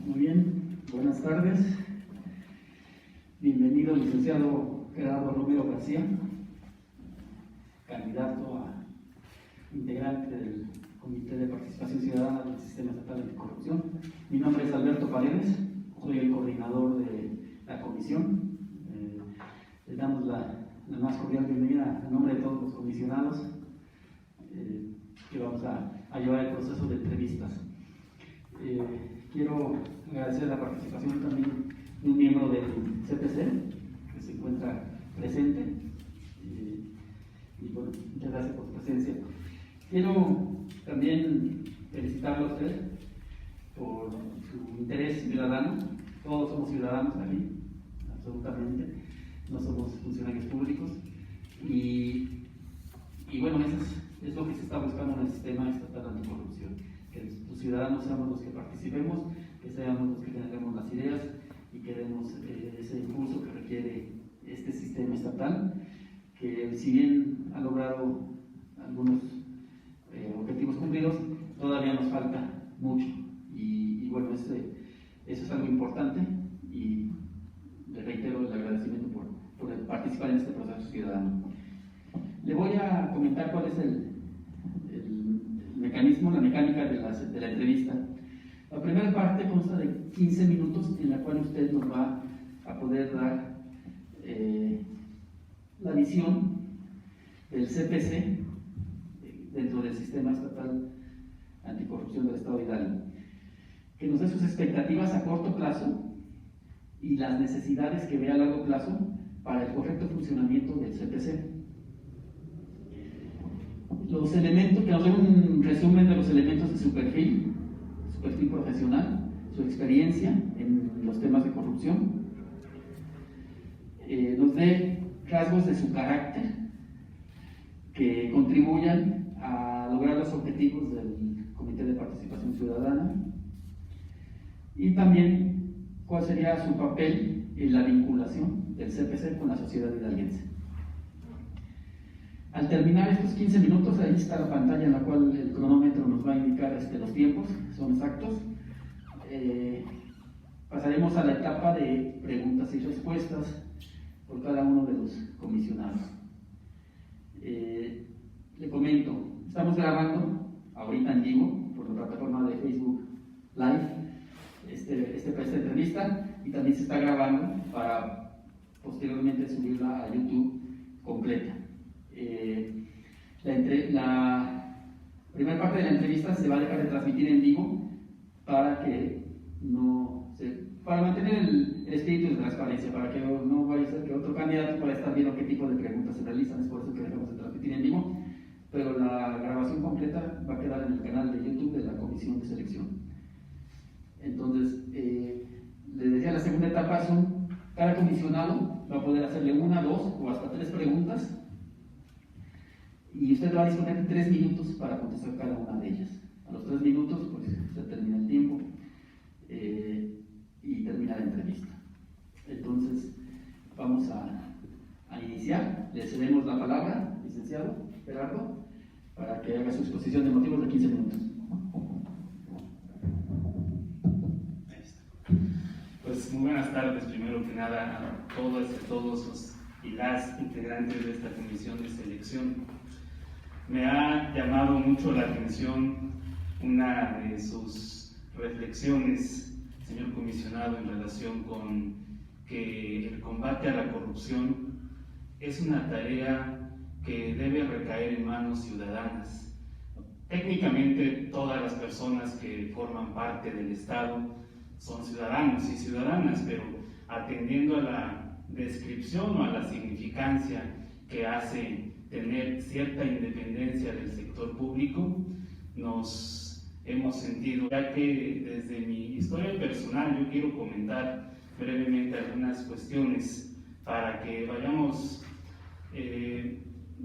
Muy bien, buenas tardes. Bienvenido, licenciado Gerardo Romero García, candidato a integrante del Comité de Participación Ciudadana del Sistema Estatal Anticorrupción. Mi nombre es Alberto Paredes, soy el coordinador de la comisión. Les damos la más cordial bienvenida en nombre de todos los comisionados que vamos a llevar el proceso de entrevistas. Quiero agradecer la participación también de un miembro del CPC que se encuentra presente y bueno, muchas gracias por su presencia. Quiero también felicitarlo a usted por su interés ciudadano. Todos somos ciudadanos aquí, absolutamente, no somos funcionarios públicos y bueno, eso es lo que se está buscando en el sistema estatal anticorrupción, que los ciudadanos seamos los que participemos, que seamos los que generemos las ideas y que demos ese impulso que requiere este sistema estatal, que si bien ha logrado algunos objetivos cumplidos, todavía nos falta mucho y bueno, eso es algo importante y le reitero el agradecimiento por participar en este proceso ciudadano. Le voy a comentar cuál es el mecanismo, la mecánica de la entrevista. La primera parte consta de 15 minutos en la cual usted nos va a poder dar la visión del CPC dentro del Sistema Estatal Anticorrupción del Estado de Hidalgo, que nos dé sus expectativas a corto plazo y las necesidades que ve a largo plazo para el correcto funcionamiento del CPC. Los elementos, que nos dé un resumen de los elementos de su perfil profesional, su experiencia en los temas de corrupción, nos dé rasgos de su carácter que contribuyan a lograr los objetivos del Comité de Participación Ciudadana y también cuál sería su papel en la vinculación del CPC con la sociedad hidalguense. Al terminar estos 15 minutos, ahí está la pantalla en la cual el cronómetro nos va a indicar los tiempos, son exactos. Pasaremos a la etapa de preguntas y respuestas por cada uno de los comisionados. Le comento, estamos grabando ahorita en vivo por la plataforma de Facebook Live esta entrevista y también se está grabando para posteriormente subirla a YouTube completa. La primera parte de la entrevista se va a dejar de transmitir en vivo para mantener el espíritu de transparencia, para que no vaya a ser que otro candidato pueda estar viendo qué tipo de preguntas se realizan. Es por eso que dejamos de transmitir en vivo, pero la grabación completa va a quedar en el canal de YouTube de la Comisión de Selección. Entonces, les decía, la segunda etapa cada comisionado va a poder hacerle 1, 2 o hasta 3 preguntas y usted va a disponer de 3 minutos para contestar cada una de ellas. A los 3 minutos, pues se termina el tiempo y termina la entrevista. Entonces, vamos a iniciar. Le cedemos la palabra, licenciado Gerardo, para que haga su exposición de motivos de 15 minutos. Pues muy buenas tardes, primero que nada, a todos los y las integrantes de esta comisión de selección. Me ha llamado mucho la atención una de sus reflexiones, señor comisionado, en relación con que el combate a la corrupción es una tarea que debe recaer en manos ciudadanas. Técnicamente, todas las personas que forman parte del Estado son ciudadanos y ciudadanas, pero atendiendo a la descripción o a la significancia que hace tener cierta independencia del sector público, nos hemos sentido, ya que desde mi historia personal yo quiero comentar brevemente algunas cuestiones para que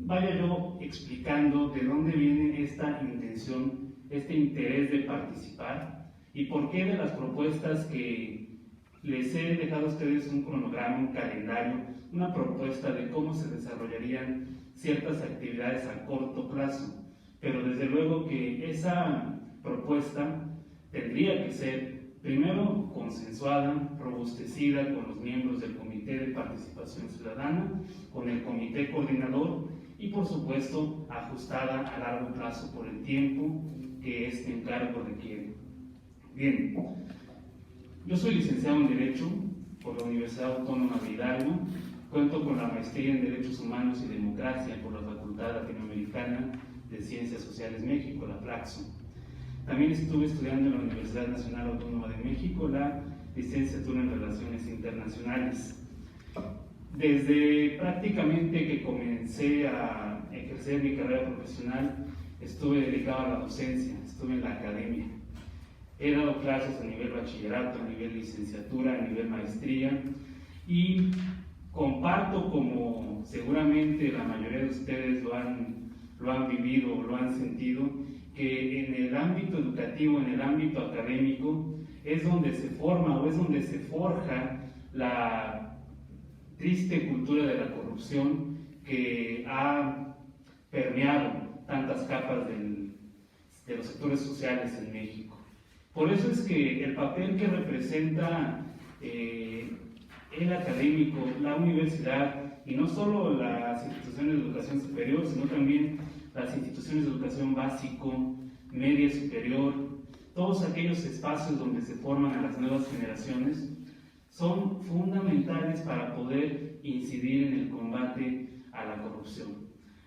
vaya yo explicando de dónde viene esta intención, este interés de participar y por qué de las propuestas que les he dejado a ustedes un cronograma, un calendario, una propuesta de cómo se desarrollarían ciertas actividades a corto plazo, pero desde luego que esa propuesta tendría que ser primero consensuada, robustecida con los miembros del Comité de Participación Ciudadana, con el Comité Coordinador y por supuesto ajustada a largo plazo por el tiempo que este encargo requiere. Bien, yo soy licenciado en Derecho por la Universidad Autónoma de Hidalgo, cuento con la maestría en Derechos Humanos y Democracia por la Facultad Latinoamericana de Ciencias Sociales México, la FLACSO. También estuve estudiando en la Universidad Nacional Autónoma de México la licenciatura en Relaciones Internacionales. Desde prácticamente que comencé a ejercer mi carrera profesional, estuve dedicado a la docencia, estuve en la academia. He dado clases a nivel bachillerato, a nivel licenciatura, a nivel maestría y comparto, como seguramente la mayoría de ustedes lo han vivido o lo han sentido, que en el ámbito educativo, en el ámbito académico, es donde se forma o es donde se forja la triste cultura de la corrupción que ha permeado tantas capas de los sectores sociales en México. Por eso es que el papel que representa el académico, la universidad, y no solo las instituciones de educación superior, sino también las instituciones de educación básico, media superior, todos aquellos espacios donde se forman a las nuevas generaciones, son fundamentales para poder incidir en el combate a la corrupción.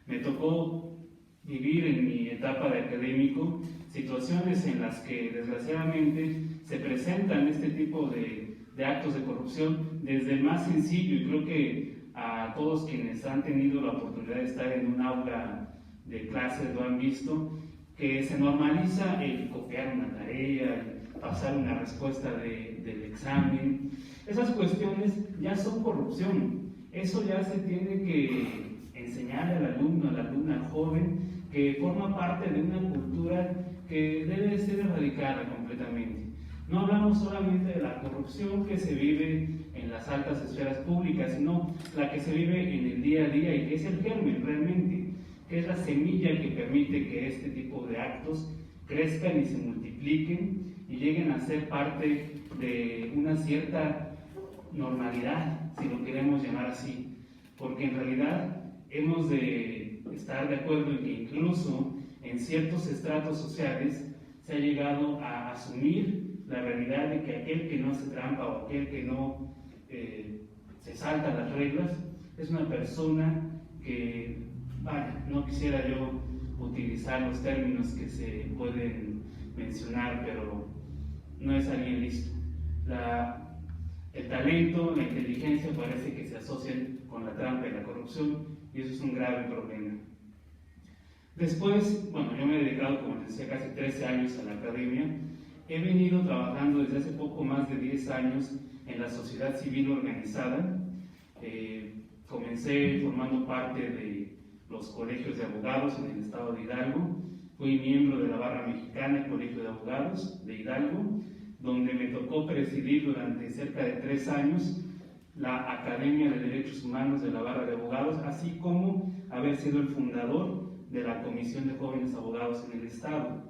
Me tocó vivir en mi etapa de académico situaciones en las que desgraciadamente se presentan este tipo de actos de corrupción, desde el más sencillo, y creo que a todos quienes han tenido la oportunidad de estar en un aula de clases lo han visto, que se normaliza el copiar una tarea, el pasar una respuesta del examen. Esas cuestiones ya son corrupción. Eso ya se tiene que enseñar al alumno, a la alumna, al joven, que forma parte de una cultura que debe ser erradicada completamente. No hablamos solamente de la corrupción que se vive en las altas esferas públicas, sino la que se vive en el día a día y que es el germen realmente, que es la semilla que permite que este tipo de actos crezcan y se multipliquen y lleguen a ser parte de una cierta normalidad, si lo queremos llamar así, porque en realidad hemos de estar de acuerdo en que incluso en ciertos estratos sociales se ha llegado a asumir la realidad de que aquel que no hace trampa o aquel que no se salta las reglas es una persona que, vaya, no quisiera yo utilizar los términos que se pueden mencionar, pero no es alguien listo. El talento, la inteligencia parece que se asocian con la trampa y la corrupción, y eso es un grave problema. Después, bueno, yo me he dedicado, como les decía, casi 13 años a la academia. He venido trabajando desde hace poco más de 10 años en la sociedad civil organizada. Comencé formando parte de los colegios de abogados en el estado de Hidalgo. Fui miembro de la Barra Mexicana, el Colegio de Abogados de Hidalgo, donde me tocó presidir durante cerca de 3 años la Academia de Derechos Humanos de la Barra de Abogados, así como haber sido el fundador de la Comisión de Jóvenes Abogados en el Estado.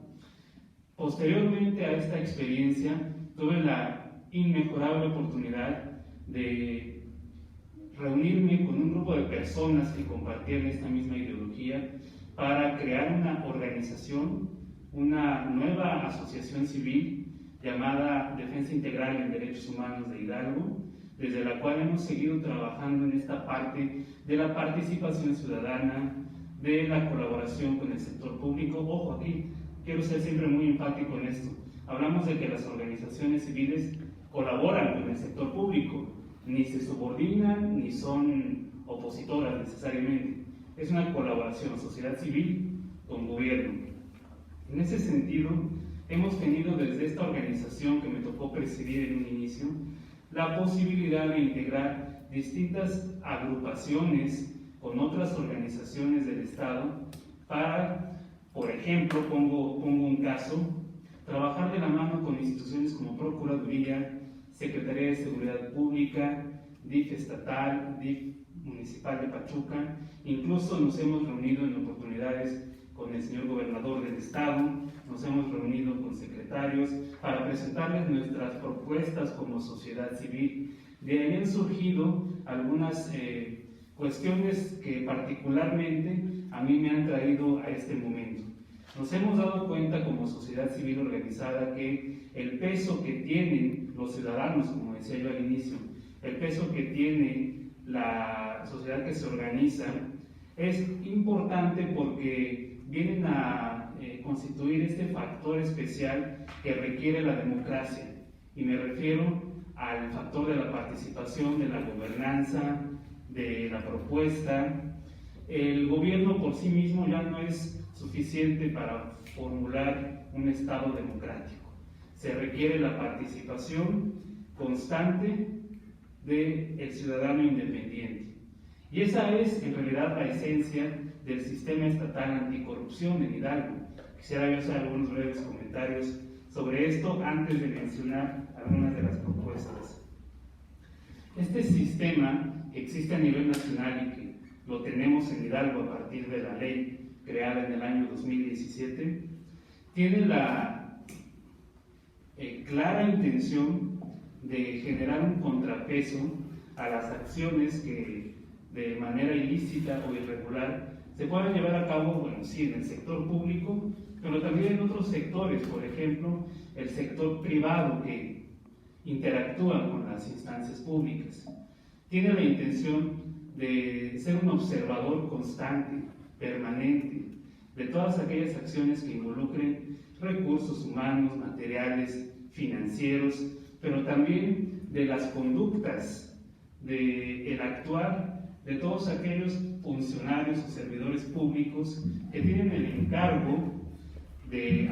Posteriormente a esta experiencia, tuve la inmejorable oportunidad de reunirme con un grupo de personas que compartían esta misma ideología para crear una organización, una nueva asociación civil llamada Defensa Integral en Derechos Humanos de Hidalgo, desde la cual hemos seguido trabajando en esta parte de la participación ciudadana, de la colaboración con el sector público. Ojo, aquí quiero ser siempre muy enfático en esto. Hablamos de que las organizaciones civiles colaboran con el sector público, ni se subordinan ni son opositoras necesariamente. Es una colaboración, sociedad civil con gobierno. En ese sentido, hemos tenido desde esta organización que me tocó presidir en un inicio, la posibilidad de integrar distintas agrupaciones con otras organizaciones del Estado para, por ejemplo, pongo un caso, trabajar de la mano con instituciones como Procuraduría, Secretaría de Seguridad Pública, DIF estatal, DIF municipal de Pachuca. Incluso nos hemos reunido en oportunidades con el señor gobernador del estado, nos hemos reunido con secretarios para presentarles nuestras propuestas como sociedad civil. De ahí han surgido algunas cuestiones que particularmente a mí me han traído a este momento. Nos hemos dado cuenta como sociedad civil organizada que el peso que tienen los ciudadanos, como decía yo al inicio, el peso que tiene la sociedad que se organiza es importante porque vienen a constituir este factor especial que requiere la democracia. Y me refiero al factor de la participación, de la gobernanza, de la propuesta. El gobierno por sí mismo ya no es suficiente para formular un Estado democrático. Se requiere la participación constante del ciudadano independiente. Y esa es en realidad la esencia del sistema estatal anticorrupción en Hidalgo. Quisiera yo hacer algunos breves comentarios sobre esto antes de mencionar algunas de las propuestas. Este sistema que existe a nivel nacional y que lo tenemos en Hidalgo a partir de la ley creada en el año 2017, tiene la clara intención de generar un contrapeso a las acciones que de manera ilícita o irregular se puedan llevar a cabo, bueno, sí, en el sector público, pero también en otros sectores, por ejemplo, el sector privado que interactúa con las instancias públicas. Tiene la intención de ser un observador constante, permanente, de todas aquellas acciones que involucren recursos humanos, materiales, financieros, pero también de las conductas, del actuar de todos aquellos funcionarios o servidores públicos que tienen el encargo de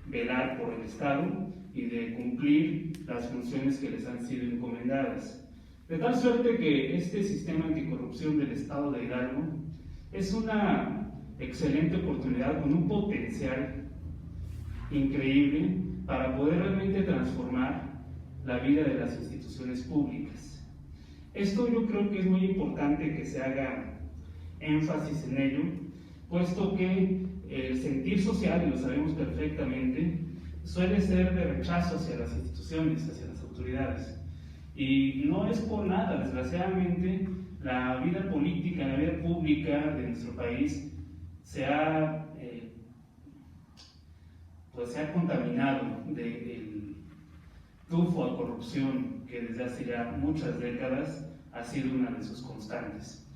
velar por el Estado y de cumplir las funciones que les han sido encomendadas. De tal suerte que este sistema anticorrupción del Estado de Hidalgo es una excelente oportunidad con un potencial increíble para poder realmente transformar la vida de las instituciones públicas. Esto yo creo que es muy importante que se haga énfasis en ello, puesto que el sentir social, y lo sabemos perfectamente, suele ser de rechazo hacia las instituciones, hacia las autoridades. Y no es por nada, desgraciadamente, la vida política, la vida pública de nuestro país se ha contaminado del tufo a corrupción que desde hace ya muchas décadas ha sido una de sus constantes.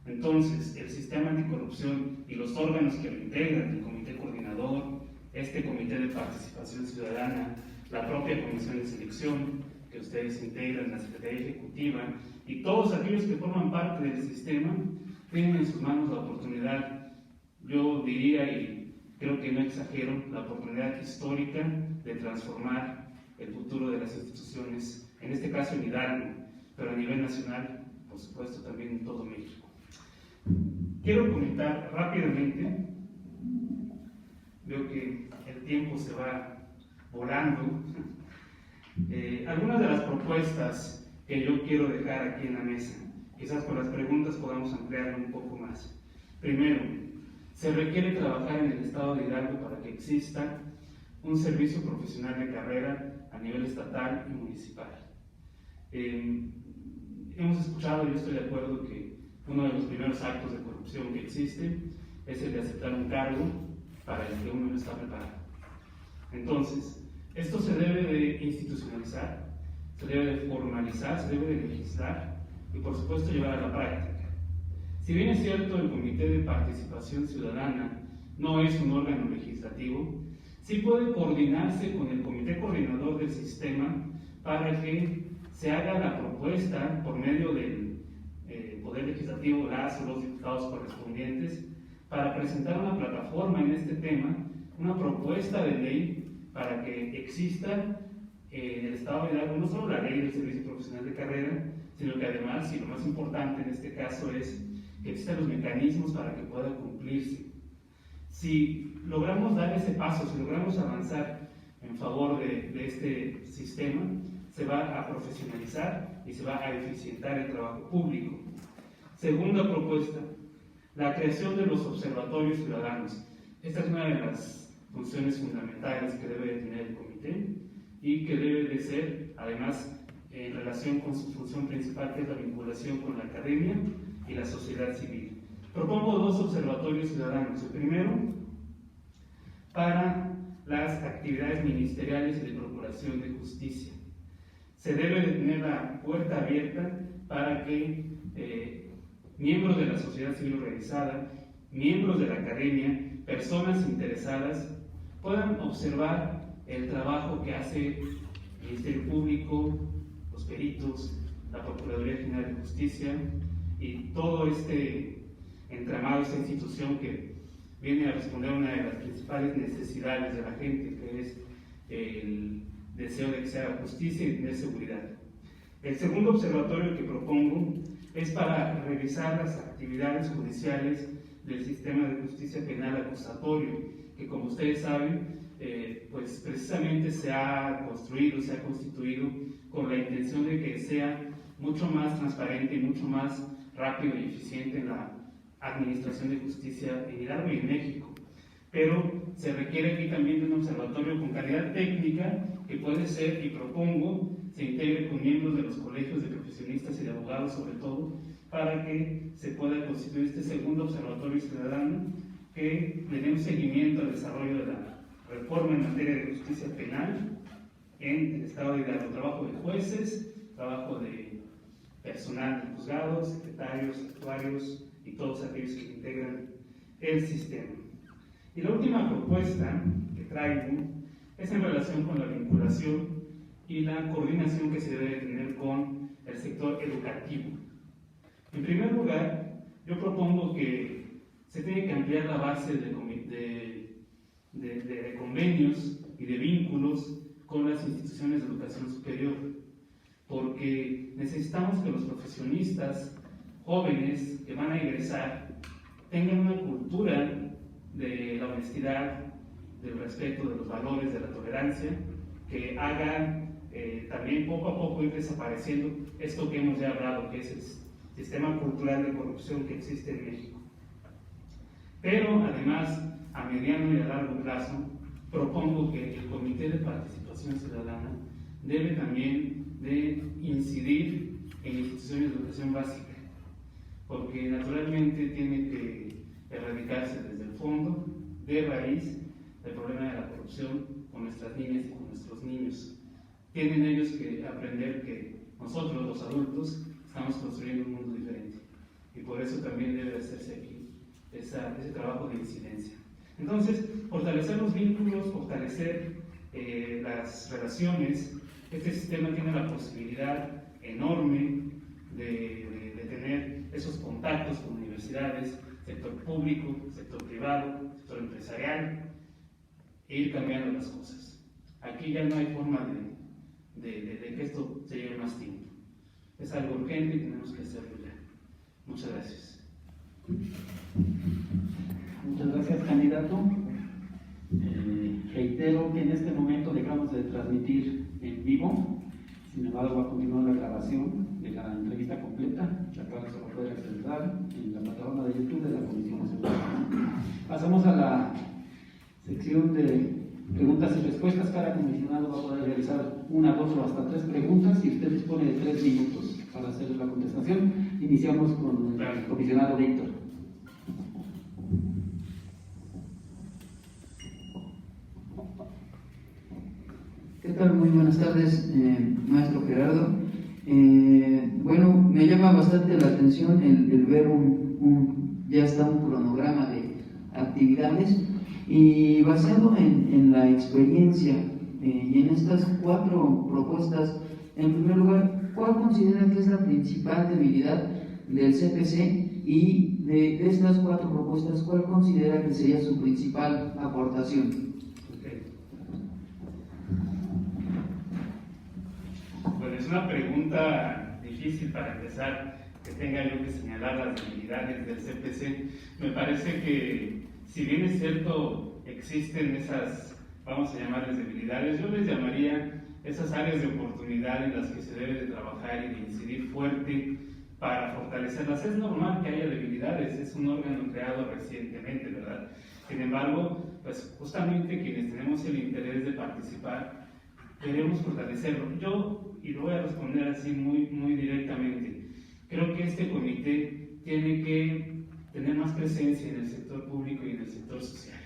Entonces, el sistema anticorrupción y los órganos que lo integran, el comité coordinador, este comité de participación ciudadana, la propia comisión de selección que ustedes integran, la Secretaría Ejecutiva y todos aquellos que forman parte del sistema, tienen en sus manos la oportunidad, yo diría, y creo que no exagero, la oportunidad histórica de transformar el futuro de las instituciones, en este caso en Hidalgo, pero a nivel nacional, por supuesto también en todo México. Quiero comentar rápidamente, veo que el tiempo se va volando, algunas de las propuestas que yo quiero dejar aquí en la mesa. Quizás con las preguntas podamos ampliarlo un poco más. Primero, se requiere trabajar en el estado de Hidalgo para que exista un servicio profesional de carrera a nivel estatal y municipal. Hemos escuchado, y yo estoy de acuerdo, que uno de los primeros actos de corrupción que existe es el de aceptar un cargo para el que uno no está preparado. Entonces, esto se debe de institucionalizar, se debe de formalizar, se debe de legislar y por supuesto llevar a la práctica. Si bien es cierto, el Comité de Participación Ciudadana no es un órgano legislativo, sí puede coordinarse con el Comité Coordinador del Sistema para que se haga la propuesta por medio del Poder Legislativo, las o los diputados correspondientes, para presentar una plataforma en este tema, una propuesta de ley para que exista en el Estado de Hidalgo no solo la ley del servicio profesional de carrera, sino que además, y lo más importante en este caso es que existan los mecanismos para que pueda cumplirse. Si logramos dar ese paso, si logramos avanzar en favor de este sistema, se va a profesionalizar y se va a eficientar el trabajo público. Segunda propuesta, la creación de los observatorios ciudadanos. Esta es una de las funciones fundamentales que debe de tener el comité y que debe de ser, además, en relación con su función principal, que es la vinculación con la academia y la sociedad civil. Propongo 2 observatorios ciudadanos. El primero, para las actividades ministeriales y de procuración de justicia. Se debe de tener la puerta abierta para que miembros de la sociedad civil organizada, miembros de la academia, personas interesadas puedan observar el trabajo que hace el Ministerio Público, los peritos, la Procuraduría General de Justicia y todo este entramado, esta institución que viene a responder a una de las principales necesidades de la gente, que es el deseo de que se haga justicia y tener seguridad. El segundo observatorio que propongo es para revisar las actividades judiciales del sistema de justicia penal acusatorio, que como ustedes saben, pues precisamente se ha construido, se ha constituido con la intención de que sea mucho más transparente y mucho más rápido y eficiente en la administración de justicia en Hidalgo y en México. Pero se requiere aquí también de un observatorio con calidad técnica que puede ser, y propongo, se integre con miembros de los colegios de profesionistas y de abogados sobre todo, para que se pueda constituir este segundo observatorio ciudadano que le dé un seguimiento al desarrollo de la reforma en materia de justicia penal en el Estado de Hidalgo, trabajo de jueces, trabajo de personal de juzgados, secretarios, actuarios y todos aquellos que integran el sistema. Y la última propuesta que traigo es en relación con la vinculación y la coordinación que se debe tener con el sector educativo. En primer lugar, yo propongo que se tiene que ampliar la base de convenios y de vínculos con las instituciones de educación superior, porque necesitamos que los profesionistas jóvenes que van a ingresar tengan una cultura de la honestidad, del respeto, de los valores, de la tolerancia, que hagan también poco a poco ir desapareciendo esto que hemos ya hablado, que es el sistema cultural de corrupción que existe en México. Pero además, a mediano y a largo plazo, propongo que el Comité de Participación Ciudadana debe también de incidir en instituciones de educación básica, porque naturalmente tiene que erradicarse desde el fondo, de raíz, el problema de la corrupción con nuestras niñas y con nuestros niños. Tienen ellos que aprender que nosotros, los adultos, estamos construyendo un mundo diferente, y por eso también debe hacerse aquí ese trabajo de incidencia. Entonces, fortalecer los vínculos, fortalecer las relaciones. Este sistema tiene la posibilidad enorme de tener esos contactos con universidades, sector público, sector privado, sector empresarial, e ir cambiando las cosas. Aquí ya no hay forma de que esto se lleve más tiempo. Es algo urgente y tenemos que hacerlo ya. Muchas gracias. Muchas gracias, candidato. Reitero que en este momento dejamos de transmitir en vivo, sin embargo va a continuar la grabación de la entrevista completa, la cual se va a poder acceder en la plataforma de YouTube de la Comisión Nacional. Pasamos a la sección de preguntas y respuestas. Cada comisionado va a poder realizar 1, 2 o hasta 3 preguntas y usted dispone de 3 minutos para hacer la contestación. Iniciamos con el comisionado Víctor. ¿Qué tal? Muy buenas tardes, maestro Gerardo. Bueno, me llama bastante la atención el ver ya está un cronograma de actividades, y basado en la experiencia y en estas 4 propuestas, en primer lugar, ¿cuál considera que es la principal debilidad del CPC? Y de estas 4 propuestas, ¿cuál considera que sería su principal aportación? Bueno, es una pregunta difícil para empezar, que tenga yo que señalar las debilidades del CPC. Me parece que, si bien es cierto, existen esas, vamos a llamarles debilidades, yo les llamaría esas áreas de oportunidad en las que se debe de trabajar y de incidir fuerte para fortalecerlas. Es normal que haya debilidades, es un órgano creado recientemente, ¿verdad? Sin embargo, pues justamente quienes tenemos el interés de participar, queremos fortalecerlo. Yo, y lo voy a responder así muy directamente, creo que este comité tiene que tener más presencia en el sector público y en el sector social.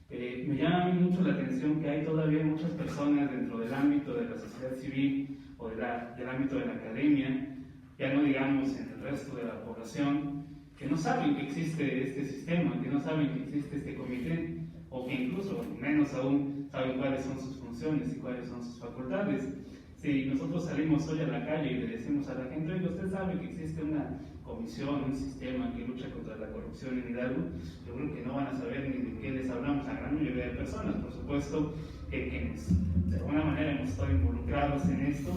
Me llama a mí mucho la atención que hay todavía muchas personas dentro del ámbito de la sociedad civil o del ámbito de la academia, ya no digamos en el resto de la población, que no saben que existe este sistema, que no saben que existe este comité, o que incluso, menos aún, saben cuáles son sus funciones y cuáles son sus facultades. Si nosotros salimos hoy a la calle y le decimos a la gente, oye, usted sabe que existe una comisión, un sistema que lucha contra la corrupción en Hidalgo, yo creo que no van a saber ni de qué les hablamos a gran mayoría de personas. Por supuesto que quienes de alguna manera hemos estado involucrados en esto,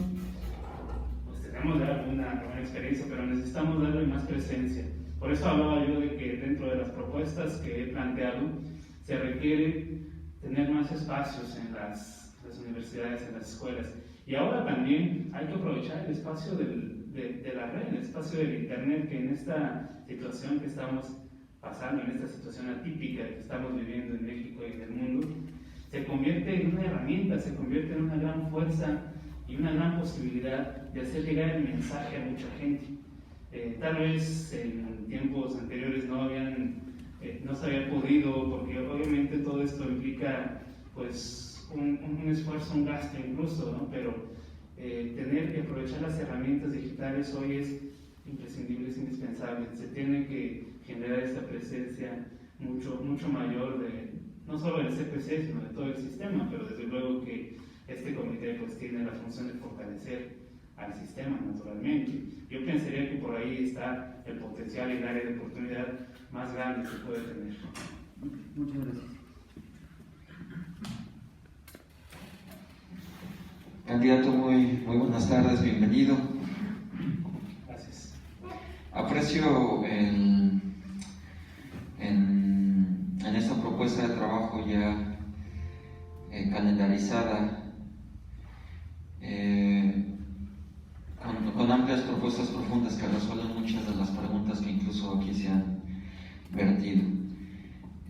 pues tenemos ya alguna experiencia, pero necesitamos darle más presencia. Por eso hablaba yo de que dentro de las propuestas que he planteado se requiere tener más espacios en las universidades, en las escuelas. Y ahora también hay que aprovechar el espacio de la red, el espacio del Internet, que en esta situación que estamos pasando, en esta situación atípica que estamos viviendo en México y en el mundo, se convierte en una herramienta, se convierte en una gran fuerza y una gran posibilidad de hacer llegar el mensaje a mucha gente. Tal vez en tiempos anteriores no se había podido, porque obviamente todo esto implica pues un esfuerzo, un gasto incluso, ¿no? Pero tener que aprovechar las herramientas digitales hoy es imprescindible, es indispensable. Se tiene que generar esta presencia mucho mayor no solo del CPC, sino de todo el sistema, pero desde luego que este comité pues tiene la función de fortalecer al sistema naturalmente. Yo pensaría que por ahí está el potencial y el área de oportunidad más grande que puede tener. Muchas gracias. Candidato, muy buenas tardes, bienvenido. Gracias. Aprecio en esta propuesta de trabajo ya calendarizada, con amplias propuestas profundas que resuelven muchas de las preguntas que incluso aquí se han vertido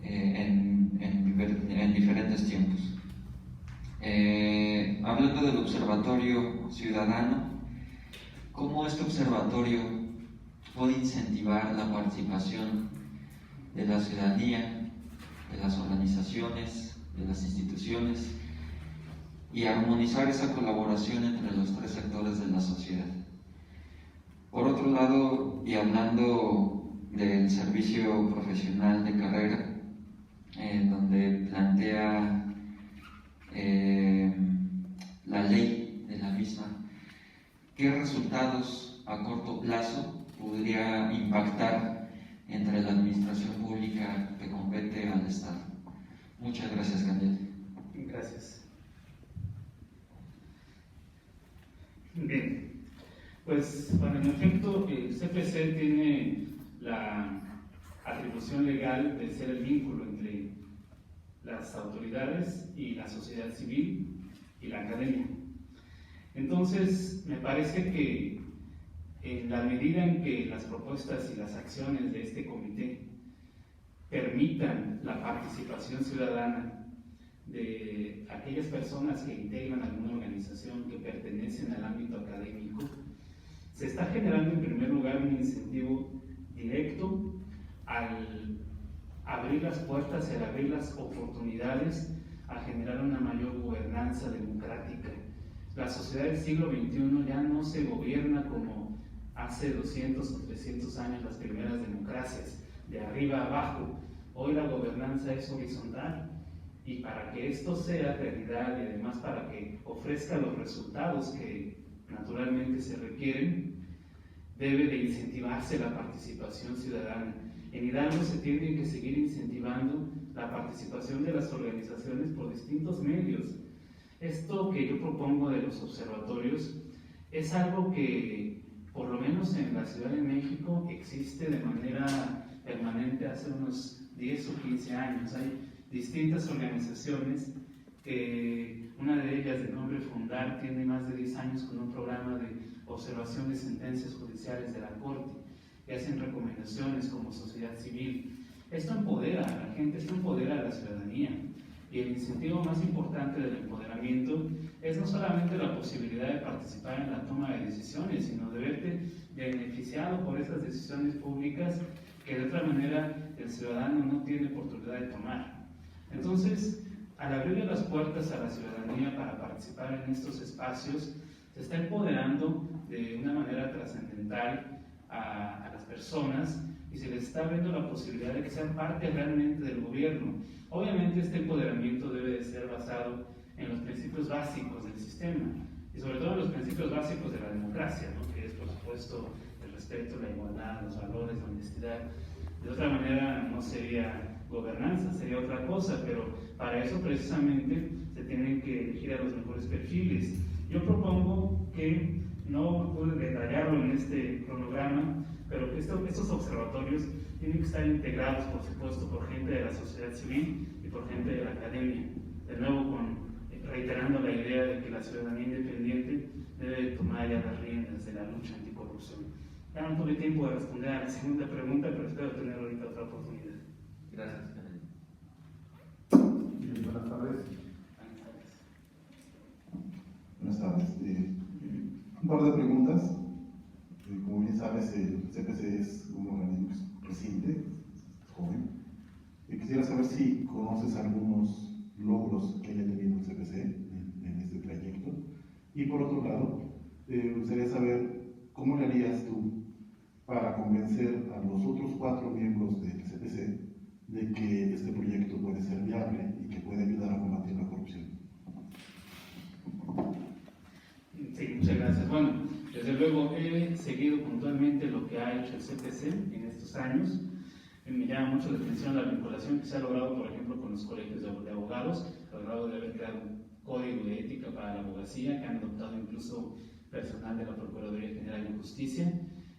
en diferentes tiempos. Hablando del observatorio ciudadano, ¿cómo este observatorio puede incentivar la participación de la ciudadanía, de las organizaciones, de las instituciones y armonizar esa colaboración entre los tres sectores de la sociedad? Por otro lado, y hablando del servicio profesional de carrera, donde plantea la ley de la misma, ¿qué resultados a corto plazo podría impactar entre la administración pública que compete al Estado? Muchas gracias, candidato. Gracias. Bien, pues bueno, en efecto el CPC tiene la atribución legal de ser el vínculo entre las autoridades y la sociedad civil y la academia. Entonces, me parece que en la medida en que las propuestas y las acciones de este comité permitan la participación ciudadana de aquellas personas que integran alguna organización que pertenecen al ámbito académico, se está generando en primer lugar un incentivo directo al abrir las puertas y al abrir las oportunidades a generar una mayor gobernanza democrática. La sociedad del siglo XXI ya no se gobierna como hace 200 o 300 años las primeras democracias, de arriba a abajo. Hoy la gobernanza es horizontal, y para que esto sea realidad y además para que ofrezca los resultados que naturalmente se requieren, debe de incentivarse la participación ciudadana. En Hidalgo se tiene que seguir incentivando la participación de las organizaciones por distintos medios. Esto que yo propongo de los observatorios es algo que, por lo menos en la Ciudad de México, existe de manera permanente hace unos 10 o 15 años. Hay distintas organizaciones que Una de ellas, de nombre Fundar, tiene más de 10 años con un programa de observación de sentencias judiciales de la Corte y hacen recomendaciones como sociedad civil. Esto empodera a la gente, esto empodera a la ciudadanía. Y el incentivo más importante del empoderamiento es no solamente la posibilidad de participar en la toma de decisiones, sino de verte beneficiado por esas decisiones públicas que de otra manera el ciudadano no tiene oportunidad de tomar. Entonces, al abrirle las puertas a la ciudadanía para participar en estos espacios, se está empoderando de una manera trascendental a las personas y se les está abriendo la posibilidad de que sean parte realmente del gobierno. Obviamente este empoderamiento debe de ser basado en los principios básicos del sistema y sobre todo en los principios básicos de la democracia, ¿no? Que es por supuesto el respeto, la igualdad, los valores, la honestidad. De otra manera no sería gobernanza, sería otra cosa, pero para eso precisamente se tienen que elegir a los mejores perfiles. Yo propongo que, no pude detallarlo en este cronograma, pero que estos observatorios tienen que estar integrados, por supuesto, por gente de la sociedad civil y por gente de la academia. De nuevo, reiterando la idea de que la ciudadanía independiente debe tomar ya las riendas de la lucha anticorrupción. Ya no tuve tiempo de responder a la segunda pregunta, pero espero tener ahorita otra oportunidad. Gracias. Buenas tardes. Buenas tardes. Buenas tardes. Un par de preguntas. Como bien sabes, el CPC es un organismo reciente, joven. Quisiera saber si conoces algunos logros que haya tenido el CPC en este trayecto. Y por otro lado, me gustaría saber cómo le harías tú para convencer a los otros 4 miembros del CPC de que este proyecto puede ser viable y que puede ayudar a combatir la corrupción. Sí, muchas gracias. Bueno, desde luego he seguido puntualmente lo que ha hecho el CPC en estos años. Me llama mucho la atención la vinculación que se ha logrado, por ejemplo, con los colegios de abogados, logrado de haber creado un código de ética para la abogacía, que han adoptado incluso personal de la Procuraduría General de Justicia.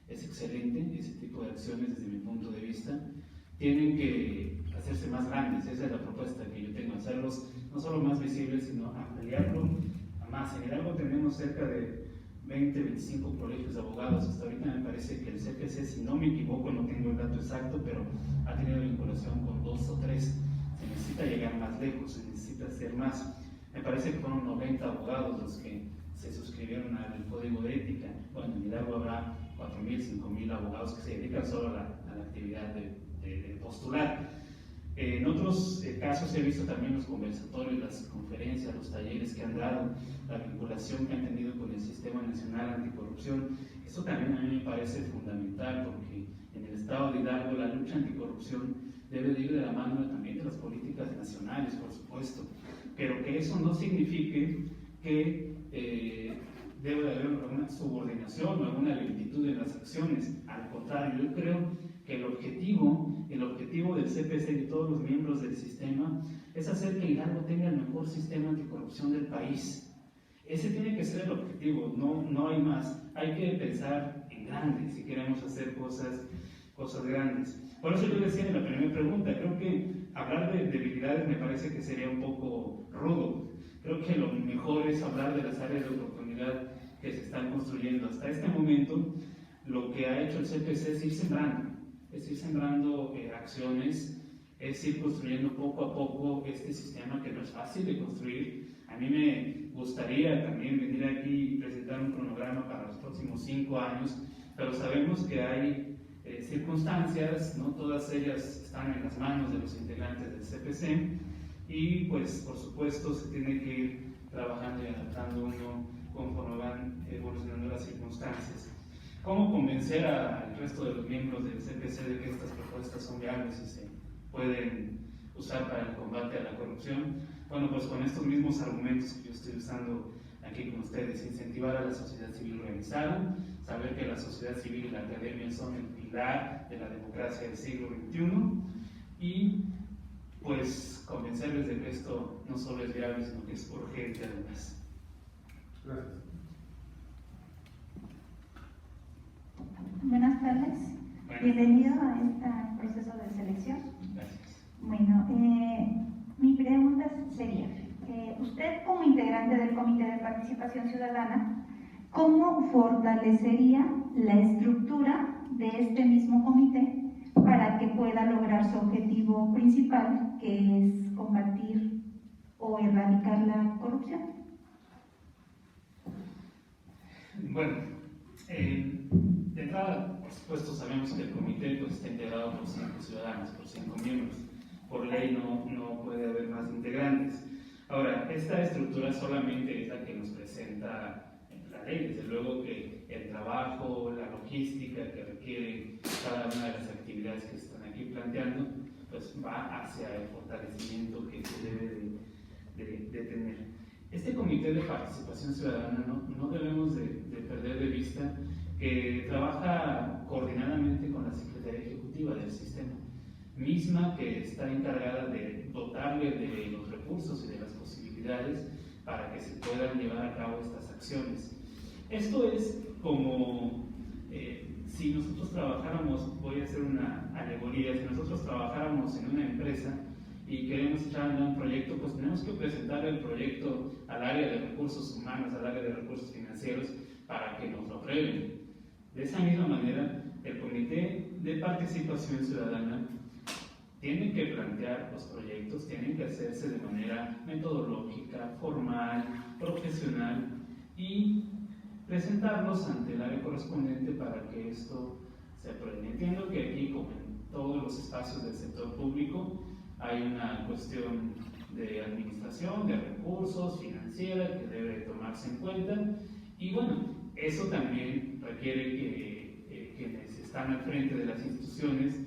Es excelente ese tipo de acciones desde mi punto de vista. Tienen que hacerse más grandes, esa es la propuesta que yo tengo, hacerlos no solo más visibles, sino ampliarlo a más. En Hidalgo tenemos cerca de 20, 25 colegios de abogados. Hasta ahorita me parece que el CPC, si no me equivoco, no tengo el dato exacto, pero ha tenido vinculación con 2 o 3. Se necesita llegar más lejos, se necesita hacer más. Me parece que fueron 90 abogados los que se suscribieron al código de ética. Bueno, en Hidalgo habrá 4.000, 5.000 abogados que se dedican solo a la actividad de postular. En otros casos he visto también los conversatorios, las conferencias, los talleres que han dado, la vinculación que han tenido con el Sistema Nacional Anticorrupción. Eso también a mí me parece fundamental porque en el estado de Hidalgo la lucha anticorrupción debe de ir de la mano también de las políticas nacionales, por supuesto, pero que eso no signifique que debe de haber alguna subordinación o alguna lentitud en las acciones. Al contrario, yo creo que el objetivo del CPC y de todos los miembros del sistema es hacer que Hidalgo tenga el mejor sistema anticorrupción del país. Ese tiene que ser el objetivo, no hay más. Hay que pensar en grande si queremos hacer cosas grandes. Por eso yo decía en la primera pregunta, creo que hablar de debilidades me parece que sería un poco rudo. Creo que lo mejor es hablar de las áreas de oportunidad que se están construyendo. Hasta este momento, lo que ha hecho el CPC es ir sembrando acciones, es ir construyendo poco a poco este sistema que no es fácil de construir. A mí me gustaría también venir aquí y presentar un cronograma para los próximos 5 años, pero sabemos que hay circunstancias, no todas ellas están en las manos de los integrantes del CPC, y pues por supuesto se tiene que ir trabajando y adaptando uno conforme van evolucionando las circunstancias. ¿Cómo convencer al resto de los miembros del CPC de que estas propuestas son viables y se pueden usar para el combate a la corrupción? Bueno, pues con estos mismos argumentos que yo estoy usando aquí con ustedes: incentivar a la sociedad civil organizada, saber que la sociedad civil y la academia son el pilar de la democracia del siglo XXI, y pues convencerles de que esto no solo es viable, sino que es urgente además. Gracias. Buenas tardes. Bueno. Bienvenido a este proceso de selección. Gracias. Bueno, mi pregunta sería, usted como integrante del Comité de Participación Ciudadana, ¿cómo fortalecería la estructura de este mismo comité para que pueda lograr su objetivo principal, que es combatir o erradicar la corrupción? Bueno, de entrada, por supuesto, sabemos que el comité pues, está integrado por 5 ciudadanos, por 5 miembros. Por ley no puede haber más integrantes. Ahora, esta estructura solamente es la que nos presenta la ley. Desde luego que el trabajo, la logística que requiere cada una de las actividades que se están aquí planteando, pues va hacia el fortalecimiento que se debe de tener. Este Comité de Participación Ciudadana no debemos de perder de vista que trabaja coordinadamente con la Secretaría Ejecutiva del Sistema, misma que está encargada de dotarle de los recursos y de las posibilidades para que se puedan llevar a cabo estas acciones. Esto es como si nosotros trabajáramos, voy a hacer una alegoría, si nosotros trabajáramos en una empresa y queremos echar a andar un proyecto, pues tenemos que presentar el proyecto al área de recursos humanos, al área de recursos financieros, para que nos lo aprueben. De esa misma manera, el Comité de Participación Ciudadana tiene que plantear los proyectos, tienen que hacerse de manera metodológica, formal, profesional y presentarlos ante el área correspondiente para que esto se apruebe. Entiendo que aquí, como en todos los espacios del sector público, hay una cuestión de administración, de recursos, financiera, que debe tomarse en cuenta. Y bueno, eso también requiere que quienes están al frente de las instituciones,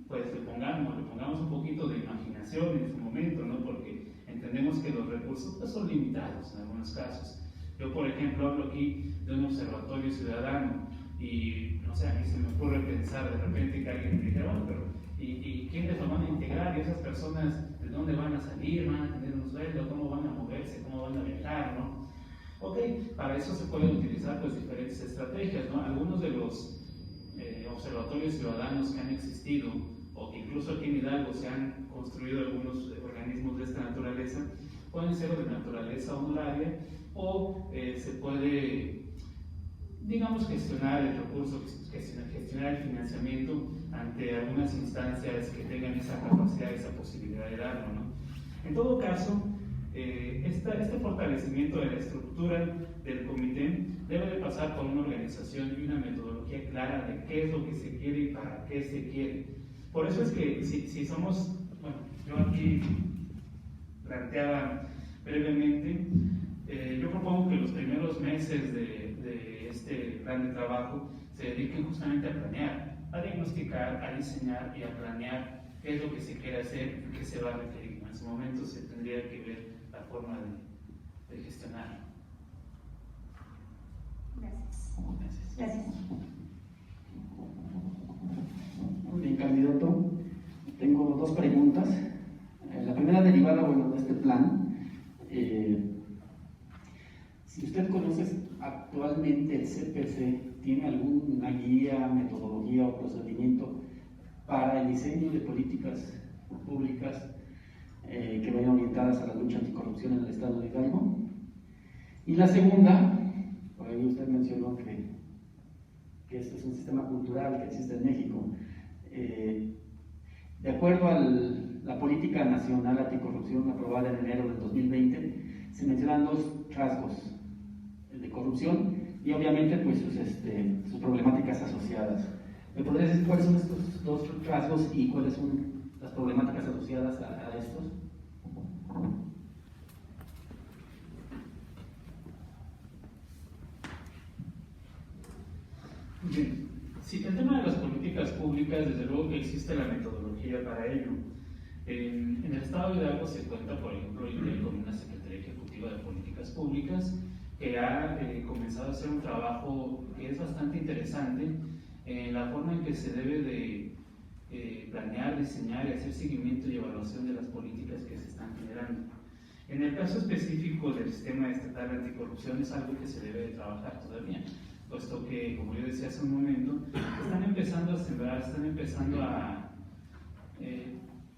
pues le pongamos un poquito de imaginación en su momento, ¿no? Porque entendemos que los recursos pues, son limitados en algunos casos. Yo, por ejemplo, hablo aquí de un observatorio ciudadano y, no sé, a mí se me ocurre pensar de repente que alguien me dijera, bueno, pero ¿y quiénes lo van a integrar? ¿Y esas personas de dónde van a salir? ¿Van a tener un sueldo? ¿Cómo van a moverse? ¿Cómo van a viajar? ¿No? Ok, para eso se pueden utilizar pues, diferentes estrategias, ¿no? Algunos de los observatorios ciudadanos que han existido, o que incluso aquí en Hidalgo se han construido algunos organismos de esta naturaleza, pueden ser de naturaleza honoraria o se puede, digamos, gestionar el recurso, gestionar el financiamiento ante algunas instancias que tengan esa capacidad, esa posibilidad de darlo, ¿no? En todo caso, este fortalecimiento de la estructura del comité debe de pasar por una organización y una metodología clara de qué es lo que se quiere y para qué se quiere. Por eso es que si somos, bueno, yo aquí planteaba brevemente, yo propongo que los primeros meses de este plan de trabajo se dediquen justamente a planear, a diagnosticar, a diseñar y a planear qué es lo que se quiere hacer y qué se va a requerir. En su momento se tendría que ver la forma de gestionarlo. Gracias. Gracias. Muy bien, candidato. Tengo 2 preguntas. La primera derivada, bueno, de este plan. Si usted conoce actualmente el CPC, ¿tiene alguna guía, metodología o procedimiento para el diseño de políticas públicas que vayan orientadas a la lucha anticorrupción en el estado de Hidalgo? Y la segunda, por ahí usted mencionó que este es un sistema cultural que existe en México. De acuerdo a la Política Nacional Anticorrupción aprobada en enero del 2020, se mencionan 2 rasgos, el de corrupción y obviamente pues sus problemáticas asociadas. ¿Me podrías decir cuáles son estos 2 rasgos y cuáles son las problemáticas asociadas a estos? Bien, sí, el tema de las políticas públicas, desde luego que existe la metodología para ello. En el estado de Hidalgo se cuenta, por ejemplo, con una Secretaría Ejecutiva de Políticas Públicas que ha comenzado a hacer un trabajo que es bastante interesante en la forma en que se debe de planear, diseñar y hacer seguimiento y evaluación de las políticas que se están generando. En el caso específico del sistema estatal anticorrupción es algo que se debe de trabajar todavía, puesto que, como yo decía hace un momento, están empezando a sembrar, están empezando a,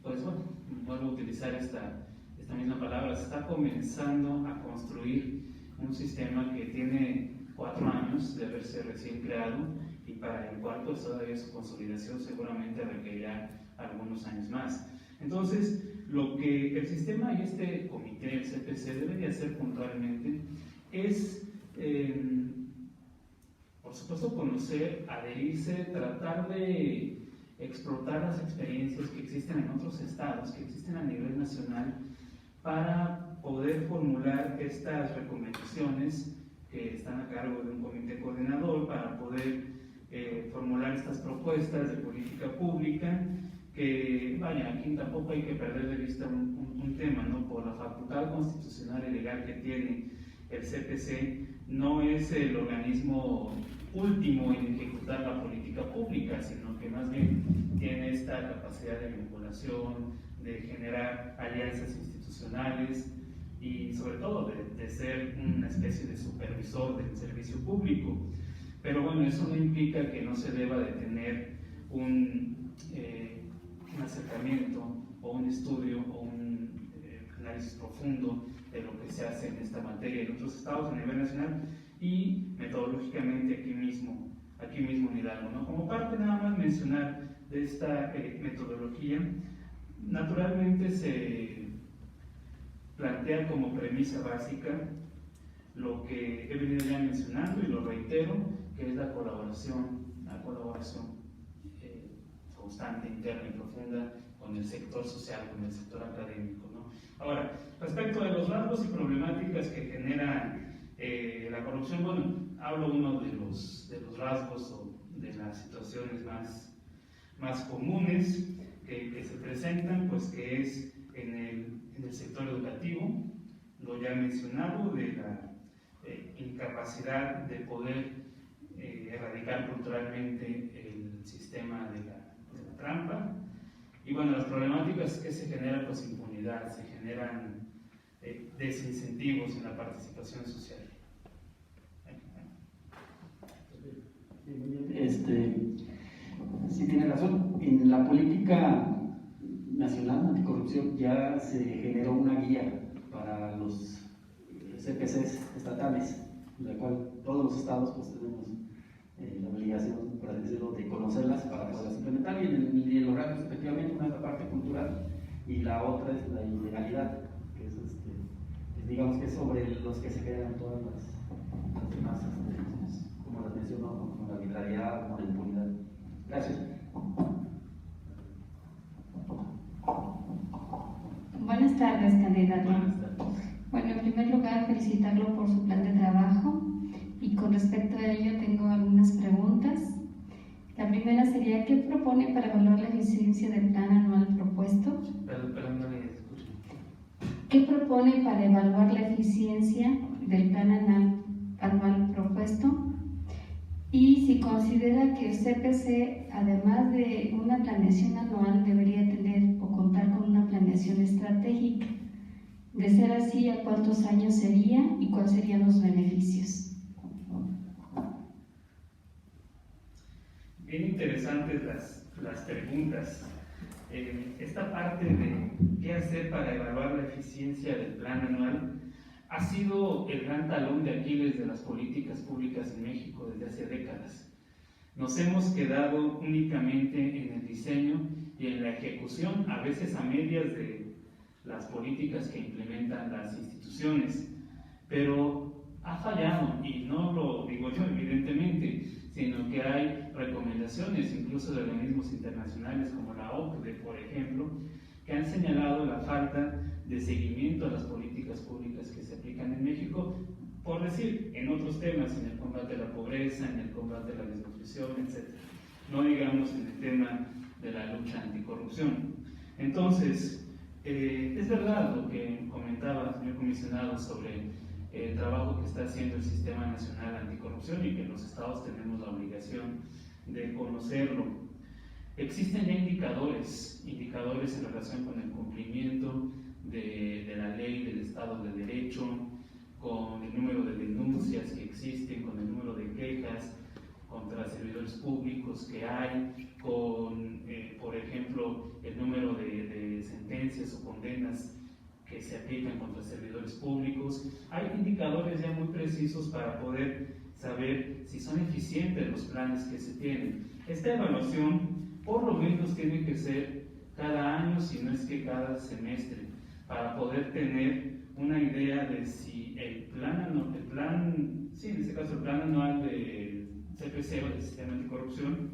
pues bueno, vuelvo a utilizar esta esta misma palabra, se está comenzando a construir un sistema que tiene 4 años de haberse recién creado y para el cual pues todavía su consolidación seguramente requerirá algunos años más. Entonces, lo que el sistema y este comité, el CPC, debe de hacer puntualmente es, por supuesto, conocer, adherirse, tratar de explotar las experiencias que existen en otros estados, que existen a nivel nacional, para poder formular estas recomendaciones que están a cargo de un comité coordinador, para poder formular estas propuestas de política pública, que, vaya, aquí tampoco hay que perder de vista un tema, ¿no? Por la facultad constitucional y legal que tiene el CPC, no es el organismo último en ejecutar la política pública, sino que más bien tiene esta capacidad de vinculación, de generar alianzas institucionales y sobre todo de ser una especie de supervisor del servicio público. Pero bueno, eso no implica que no se deba de tener un acercamiento o un estudio o un análisis profundo de lo que se hace en esta materia en otros estados a nivel nacional y metodológicamente aquí mismo en Hidalgo, ¿no? Como parte nada más mencionar de esta metodología, naturalmente se plantea como premisa básica lo que he venido ya mencionando y lo reitero, que es la colaboración constante, interna y profunda con el sector social, con el sector académico, ¿no? Ahora, respecto de los rasgos y problemáticas que genera la corrupción, bueno, hablo uno de los rasgos o de las situaciones más comunes que se presentan, pues que es en el sector educativo, lo ya mencionado, de la incapacidad de poder erradicar culturalmente el sistema de la trampa, y bueno, las problemáticas que se generan, pues impunidad, se generan desincentivos en la participación social. Sí tiene razón. En la política nacional anticorrupción ya se generó una guía para los CPCs estatales, en la cual todos los estados pues tenemos la obligación, por así decirlo, de conocerlas para poderlas implementar, y en los rangos efectivamente una es la parte cultural y la otra es la ilegalidad, que es digamos que es sobre los que se crean todas las demás, como las mencionó, como la arbitrariedad, como la impunidad. Gracias. Buenas tardes, candidato. Buenas tardes. Bueno, en primer lugar, felicitarlo por su plan de trabajo y con respecto a ello tengo algunas preguntas. La primera sería, ¿qué propone para evaluar la eficiencia del plan anual propuesto? Perdón, no le escucho. ¿Qué propone para evaluar la eficiencia del plan anual propuesto? Y si considera que el CPC, además de una planeación anual, debería tener o contar con una planeación estratégica. De ser así, ¿a cuántos años sería y cuáles serían los beneficios? Bien interesantes las preguntas. Esta parte de qué hacer para evaluar la eficiencia del plan anual ha sido el gran talón de Aquiles de las políticas públicas en México desde hace décadas. Nos hemos quedado únicamente en el diseño y en la ejecución, a veces a medias de las políticas que implementan las instituciones, pero ha fallado, y no lo digo yo evidentemente, sino que hay recomendaciones incluso de organismos internacionales como la OCDE, por ejemplo, que han señalado la falta de seguimiento a las políticas públicas que se aplican en México, por decir, en otros temas, en el combate a la pobreza, en el combate a la desnutrición, etc. No digamos en el tema de la lucha anticorrupción. Entonces, es verdad lo que comentaba, señor comisionado, sobre el trabajo que está haciendo el Sistema Nacional Anticorrupción y que los estados tenemos la obligación de conocerlo. Existen ya indicadores en relación con el cumplimiento de la ley del Estado de Derecho, con el número de denuncias que existen, con el número de quejas contra servidores públicos que hay, con, por ejemplo, el número de sentencias o condenas que se aplican contra servidores públicos. Hay indicadores ya muy precisos para poder saber si son eficientes los planes que se tienen. Esta evaluación por lo menos tiene que ser cada año, si no es que cada semestre, para poder tener una idea de si el plan anual del CPC o del Sistema Anticorrupción,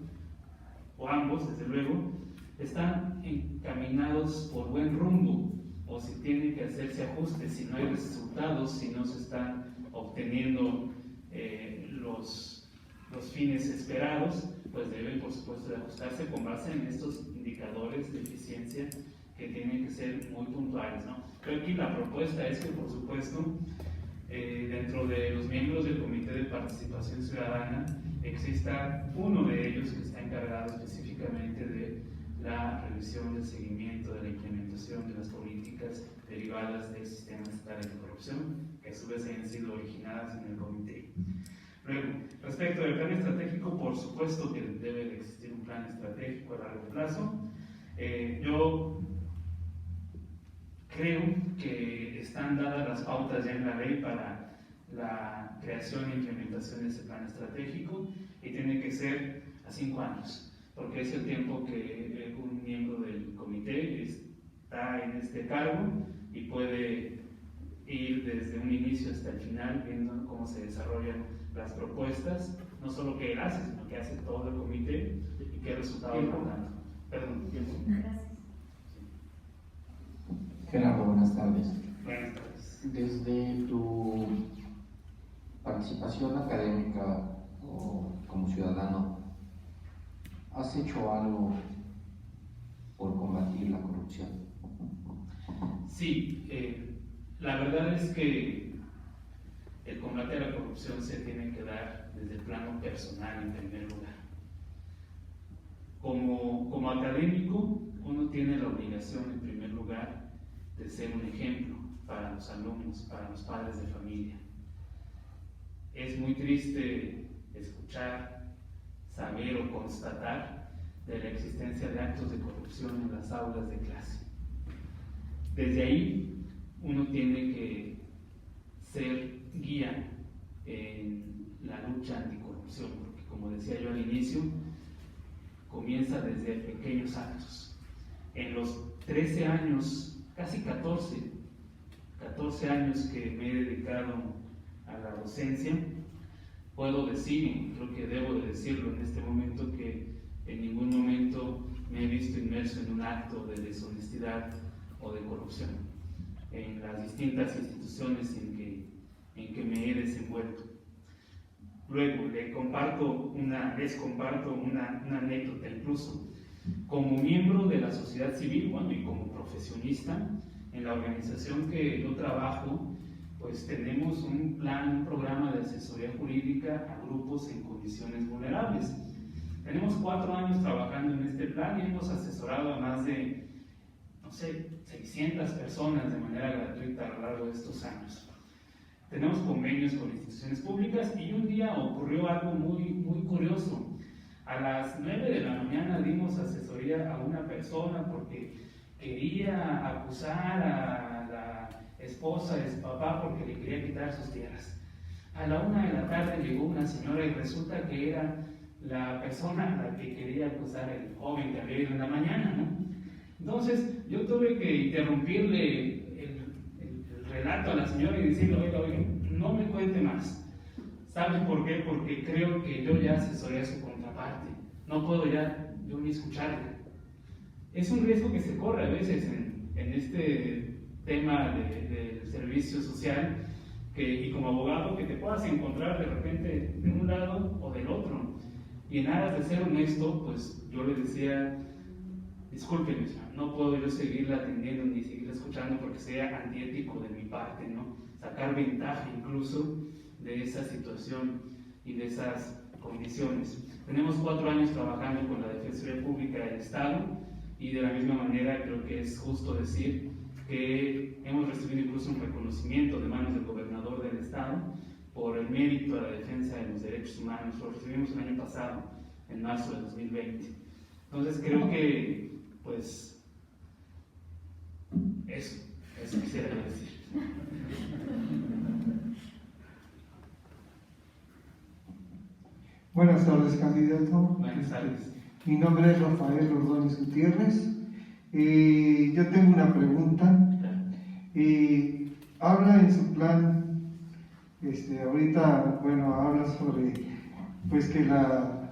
o ambos, desde luego, están encaminados por buen rumbo, o si tienen que hacerse ajustes, si no hay resultados, si no se están obteniendo los fines esperados, pues deben, por supuesto, de ajustarse con base en estos indicadores de eficiencia que tienen que ser muy puntuales, ¿no? Pero aquí la propuesta es que, por supuesto, dentro de los miembros del Comité de Participación Ciudadana exista uno de ellos que está encargado específicamente de la revisión del seguimiento de la implementación de las políticas derivadas del Sistema Estatal Anticorrupción, que a su vez hayan sido originadas en el comité. Luego, respecto del plan estratégico, por supuesto que debe de existir un plan estratégico a largo plazo. Yo creo que están dadas las pautas ya en la ley para la creación e implementación de ese plan estratégico, y tiene que ser a 5 años, porque es el tiempo que un miembro del comité está en este cargo y puede ir desde un inicio hasta el final viendo cómo se desarrollan las propuestas, no solo que él hace, sino que hace todo el comité y qué resultados van dando. Perdón. Gracias. Gerardo, buenas tardes. Buenas tardes. Desde tu participación académica o como ciudadano, ¿has hecho algo por combatir la corrupción? Sí, la verdad es que el combate a la corrupción se tiene que dar desde el plano personal en primer lugar. Como académico, uno tiene la obligación en primer lugar de ser un ejemplo para los alumnos, para los padres de familia. Es muy triste escuchar, saber o constatar de la existencia de actos de corrupción en las aulas de clase. Desde ahí, uno tiene que ser guía en la lucha anticorrupción, porque como decía yo al inicio, comienza desde pequeños actos. En los 13 años, casi 14 años que me he dedicado a la docencia, puedo decir, y creo que debo de decirlo en este momento, que en ningún momento me he visto inmerso en un acto de deshonestidad o de corrupción en las distintas instituciones en que me he desenvuelto. Luego les comparto una anécdota incluso. Como miembro de la sociedad civil, bueno, y como profesionista, en la organización que yo trabajo, pues tenemos un programa de asesoría jurídica a grupos en condiciones vulnerables. Tenemos 4 años trabajando en este plan y hemos asesorado a más de, 600 personas de manera gratuita a lo largo de estos años. Tenemos convenios con instituciones públicas y un día ocurrió algo muy, muy curioso. A las 9 de la mañana dimos asesoría a una persona porque quería acusar a la esposa de su papá porque le quería quitar sus tierras. A la 1 de la tarde llegó una señora y resulta que era la persona a la que quería acusar el joven que había ido en la mañana, ¿no? Entonces yo tuve que interrumpirle el relato a la señora y decirle, oiga, no me cuente más. ¿Sabe por qué? Porque creo que yo ya asesoré a su contraparte. No puedo ya yo ni escucharla. Es un riesgo que se corre a veces en este tema del servicio social, y como abogado que te puedas encontrar de repente de un lado o del otro. Y en aras de ser honesto, pues yo le decía, discúlpeme, no puedo yo seguirla atendiendo ni seguirla escuchando porque sea antiético de mi parte, ¿no? Sacar ventaja incluso de esa situación y de esas condiciones. Tenemos 4 años trabajando con la Defensoría Pública del Estado y de la misma manera creo que es justo decir que hemos recibido incluso un reconocimiento de manos del gobernador del Estado por el mérito a la defensa de los derechos humanos. Lo recibimos el año pasado, en marzo de 2020. Entonces creo que, pues, eso, Eso quisiera decir. Buenas tardes, candidato. Buenas tardes. Mi nombre es Rafael Ordóñez Gutiérrez. Yo tengo una pregunta. Habla en su plan, ahorita, bueno, habla sobre pues que la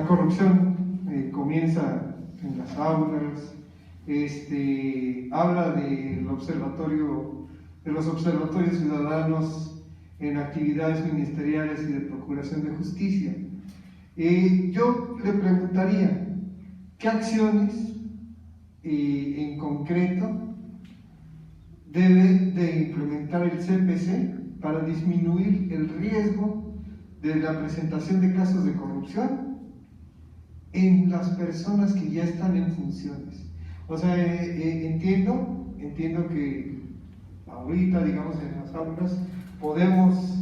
corrupción comienza en las aulas, habla del observatorio, de los observatorios ciudadanos en actividades ministeriales y de procuración de justicia. Yo le preguntaría, ¿qué acciones en concreto debe de implementar el CPC para disminuir el riesgo de la presentación de casos de corrupción en las personas que ya están en funciones? O sea, entiendo que ahorita, digamos, en las aulas podemos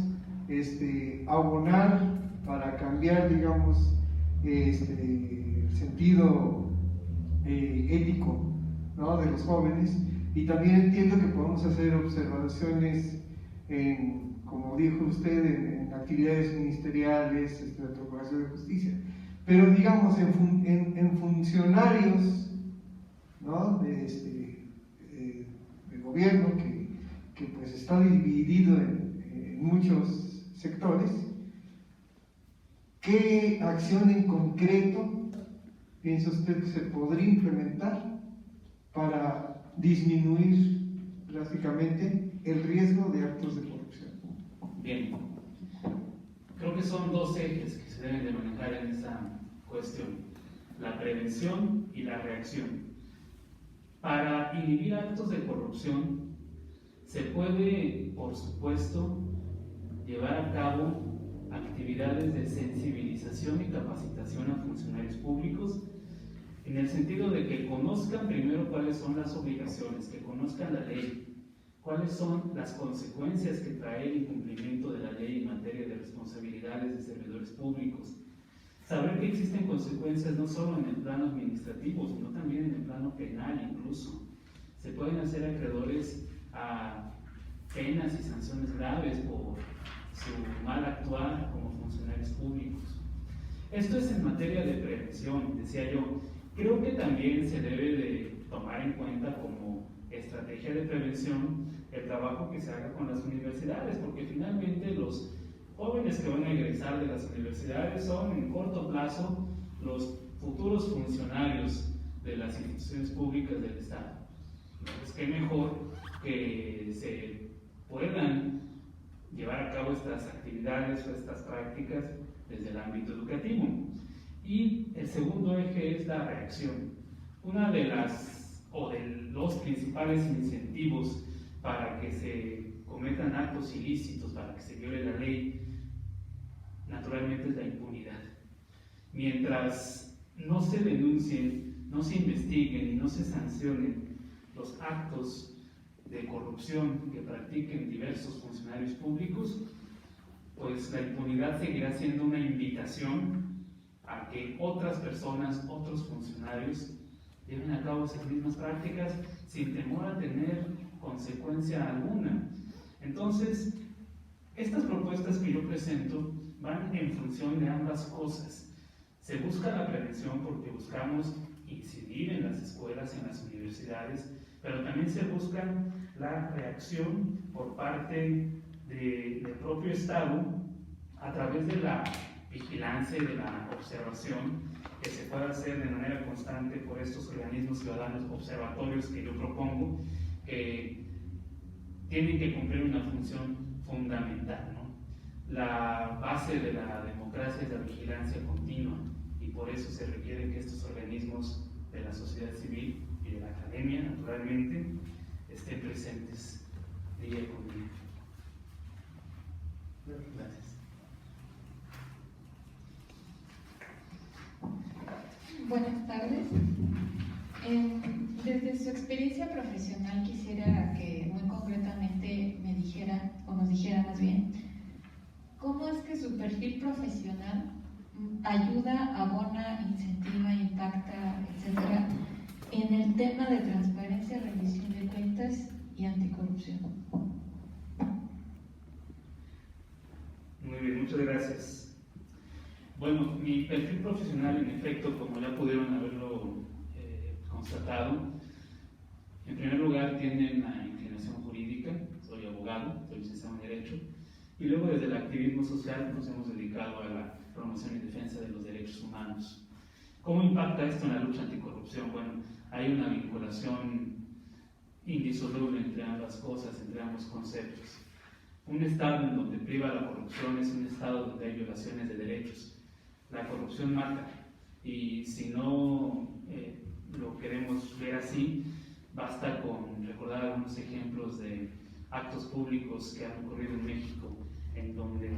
abonar para cambiar, digamos, el sentido ético, ¿no?, de los jóvenes, y también entiendo que podemos hacer observaciones como dijo usted, en actividades ministeriales, de procuración de justicia, pero digamos en funcionarios, ¿no?, de gobierno que pues está dividido en muchos sectores. ¿Qué acción en concreto piensa usted que se podría implementar para disminuir drásticamente el riesgo de actos de corrupción? Bien, creo que son dos ejes que se deben de manejar en esa cuestión: la prevención y la reacción. Para inhibir actos de corrupción se puede, por supuesto, llevar a cabo actividades de sensibilización y capacitación a funcionarios públicos, en el sentido de que conozcan primero cuáles son las obligaciones, que conozcan la ley, cuáles son las consecuencias que trae el incumplimiento de la ley en materia de responsabilidades de servidores públicos. Saber que existen consecuencias no solo en el plano administrativo, sino también en el plano penal incluso. Se pueden hacer acreedores a penas y sanciones graves por su mal actuar como funcionarios públicos. Esto es en materia de prevención, decía yo. Creo que también se debe de tomar en cuenta como estrategia de prevención el trabajo que se haga con las universidades, porque finalmente los jóvenes que van a egresar de las universidades son en corto plazo los futuros funcionarios de las instituciones públicas del Estado. Entonces, qué mejor que se puedan llevar a cabo estas actividades o estas prácticas desde el ámbito educativo. Y el segundo eje es la reacción. Una de los principales incentivos para que se cometan actos ilícitos, para que se viole la ley, naturalmente es la impunidad. Mientras no se denuncien, no se investiguen y no se sancionen los actos de corrupción que practiquen diversos funcionarios públicos, pues la impunidad seguirá siendo una invitación a que otras personas, otros funcionarios, lleven a cabo esas mismas prácticas sin temor a tener consecuencia alguna. Entonces, estas propuestas que yo presento van en función de ambas cosas. Se busca la prevención porque buscamos incidir en las escuelas, en las universidades, pero también se busca la reacción por parte del propio Estado a través de la vigilancia y de la observación que se puede hacer de manera constante por estos organismos ciudadanos, observatorios que yo propongo, que tienen que cumplir una función fundamental, ¿no? La base de la democracia es la vigilancia continua, y por eso se requiere que estos organismos de la sociedad civil y de la academia, naturalmente, estén presentes día con día. Gracias. Buenas tardes. Desde su experiencia profesional quisiera que muy concretamente me dijera, o nos dijera más bien, ¿cómo es que su perfil profesional ayuda, abona, incentiva, impacta, etcétera, en el tema de transparencia, rendición de cuentas y anticorrupción. Muy bien, muchas gracias. Bueno, mi perfil profesional, en efecto, como ya pudieron haberlo constatado, en primer lugar tiene una inclinación jurídica, soy abogado, soy licenciado en Derecho, y luego desde el activismo social nos hemos dedicado a la promoción y defensa de los derechos humanos. ¿Cómo impacta esto en la lucha anticorrupción? Bueno, hay una vinculación indisoluble entre ambas cosas, entre ambos conceptos. Un Estado en donde priva la corrupción es un Estado donde hay violaciones de derechos. La corrupción mata, y si no lo queremos ver así, basta con recordar algunos ejemplos de actos públicos que han ocurrido en México, en donde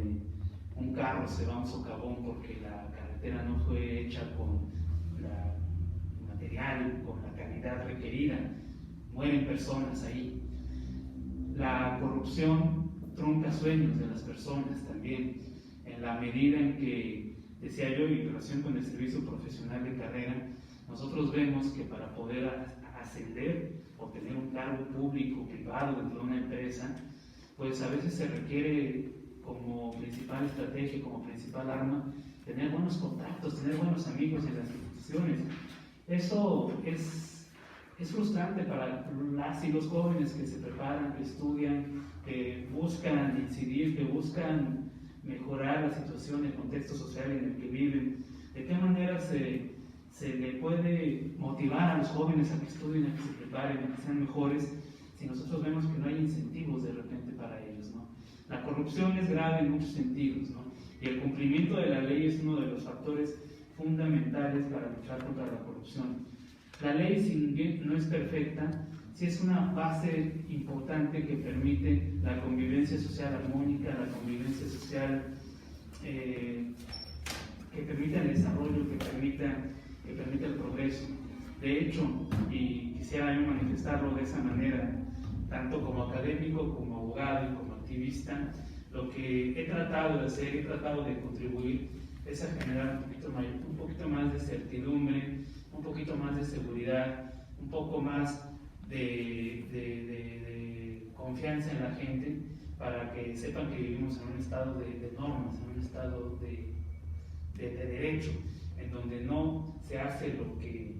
un carro se va a un socavón porque la carretera no fue hecha con el material, con la calidad requerida. Mueren personas ahí. La corrupción trunca sueños de las personas también, en la medida en que, decía yo, en relación con el servicio profesional de carrera, nosotros vemos que para poder ascender o tener un cargo público o privado dentro de una empresa, pues a veces se requiere como principal estrategia, como principal arma, tener buenos contactos, tener buenos amigos en las instituciones. Eso es frustrante para las y los jóvenes que se preparan, que estudian, que buscan incidir, que buscan mejorar la situación, el contexto social en el que viven. ¿De qué manera se le puede motivar a los jóvenes a que estudien, a que se preparen, a que sean mejores, si nosotros vemos que no hay incentivos de repente para ellos, ¿no? La corrupción es grave en muchos sentidos, ¿no? Y el cumplimiento de la ley es uno de los factores fundamentales para luchar contra la corrupción. La ley, si bien no es perfecta, sí es una base importante que permite la convivencia social armónica, la convivencia social que permita el desarrollo, que permita el progreso. De hecho, y quisiera yo manifestarlo de esa manera, tanto como académico, como abogado y como activista, lo que he tratado de hacer, he tratado de contribuir, es a generar un poquito más de certidumbre, un poquito más de seguridad, un poco más de confianza en la gente, para que sepan que vivimos en un estado de normas, en un estado de derecho, en donde no se hace lo que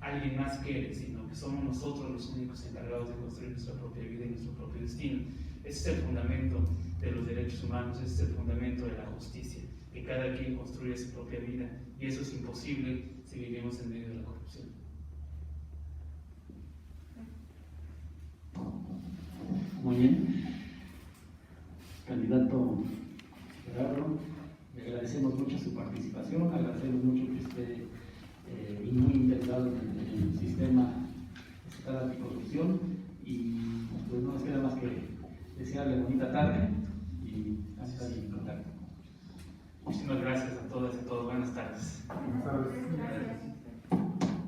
alguien más quiere, sino que somos nosotros los únicos encargados de construir nuestra propia vida y nuestro propio destino. Ese es el fundamento de los derechos humanos, ese es el fundamento de la justicia, que cada quien construye su propia vida, y eso es imposible si vivimos en medio de la corrupción. Muy bien. Candidato Gerardo, le agradecemos mucho su participación, agradecemos mucho que esté muy interesado en el sistema estatal anticorrupción, y pues no nos queda más que desearle bonita tarde y estar en contacto. Muchísimas gracias a todas y a todos.